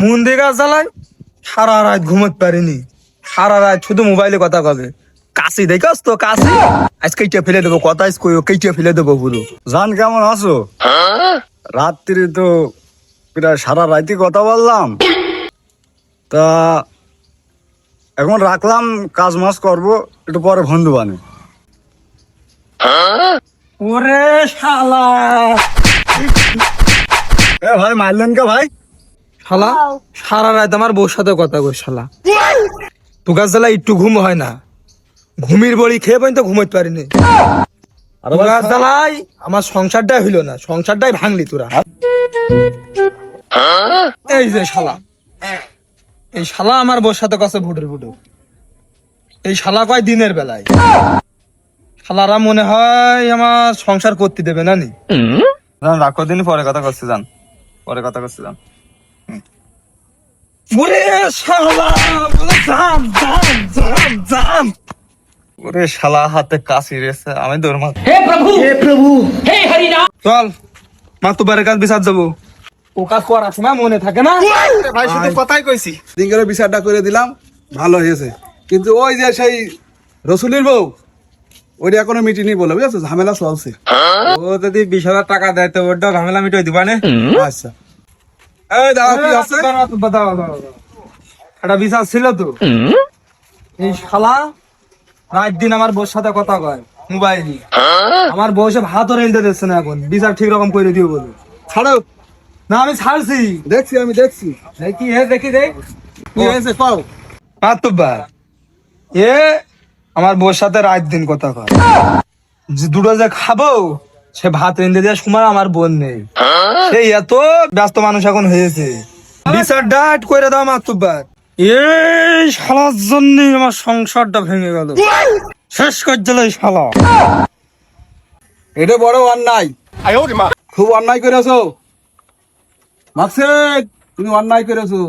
মন দিয়ে গাছ জ্বালাই, সারা রাত ঘুমোতে পারিনি, সারা রাত শুধু মোবাইলে কথা কবে। কাশি দেখাস তো কাশি, আজ কেটে ফেলে দেবো, কথা আজ কেটে ফেলে দেবো পুরো। জান কেমন আছো? রাত্রি তো প্রায় সারা রাতি কথা বললাম, তা এখন রাখলাম, কাজ মাস করবো, একটু পরে বন্ধু বানে। ওরে শালা, এ ভাই মারলেন কে ভাই? শালা সারা রাত আমার বউর সাথে কথা কই শালা। তু গাছ জ্বালা একটু ঘুম হয় না, ঘুমির বড়ি খেয়ে পর্যন্ত ঘুমোতে পারিনি। আর তু গাছ জ্বালাই আমার সংসারটাই হইলো না, সংসারটাই ভাঙলি তোরা। এই যে শালা, এই শালা আমার বউর সাথে কাছে ফুটের ফুটো, এই শালা কয় দিনের বেলায়, শালারা মনে হয় আমার সংসার করতে দেবে না নি। রাখো দিন, পরে কথা করছি, যান পরে কথা করছি, যান। ওরে শালা, বলে জাম জাম জাম জাম। ওরে শালা হাতে কাশি রেছে, আমি দৌড় মার। চল মা তো বারে কাজ বিচার যাবো, ও কাজ করার সময় মনে থাকে না। ভাই শুধু কথাই কইছি, দিনকার বিচারটা করে দিলাম, ভালো হয়েছে। কিন্তু ওই যে সেই রসুলের বউ, ওইটা এখনো মিটিনি বলে, বুঝেছো, ঝামেলা চলছে। ও যদি 20,000 টাকা দেয় তো ওটা ঝামেলা মিটাই দিবা না। আচ্ছা, এই দাও কি আছে? একটা বিচার ছিল তো, এই শালা রাত দিন আমার বউর সাথে কথা কয় মোবাইল, আমার বউসে ভাতও রেলতে দিচ্ছে না, এখন বিচার ঠিক রকম করে দিও বলে। ছাড়ো, না আমি ছাড়ছি, দেখছি আমি দেখছি দেখি হে দেখি দেখ কি হয়েছে পাও। মাতুব্বা, এ আমার বউর সাথে রাত দিন কথা কয়, যে দুটো যে খাবো সে ভাত রেঁধে দেওয়ার সময় আমার বোন নেই। সেই এত ব্যস্ত মানুষ এখন হয়েছে, বিচার ডাট করে দাও মাতুব্বা। এই শালার জন্য আমার সংসারটা ভেঙে গেল, শেষ করে দিল এই শালা। এটা বড় অন্যায়, খুব অন্যায় করেছো মাকসেদ, তুমি অন্যায় করেছো।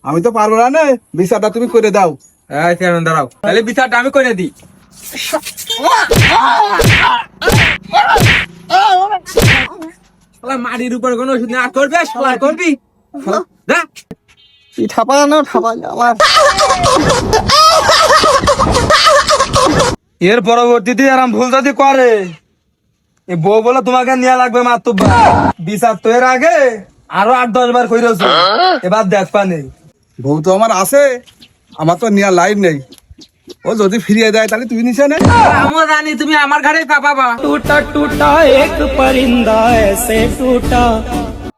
আমি তো পারবো না, বিচারটা তুমি করে দাও। দাঁড়াও, তাহলে বিচারটা আমি করে দিই। মাটির উপর কোনো ওষুধ না করবে, শালা করবি এর পরবর্তীতে আরাম ভুল যদি করে, এ বউ বলে তোমাকে নেওয়া লাগবে মাত্র বিচার তো এর আগে আরো 8-10 বার কইরেছো, এবার দেখবা নেই। বউ তো আমার আছে, আমার তো নেওয়ার লাইন নেই। ও যদি ফিরিয়ে দেয় তাহলে তুমি নিচে নে। আমি জানি তুমি আমার ঘরে পাবা। टूटा टूटा एक परिंदा ऐसे टूटा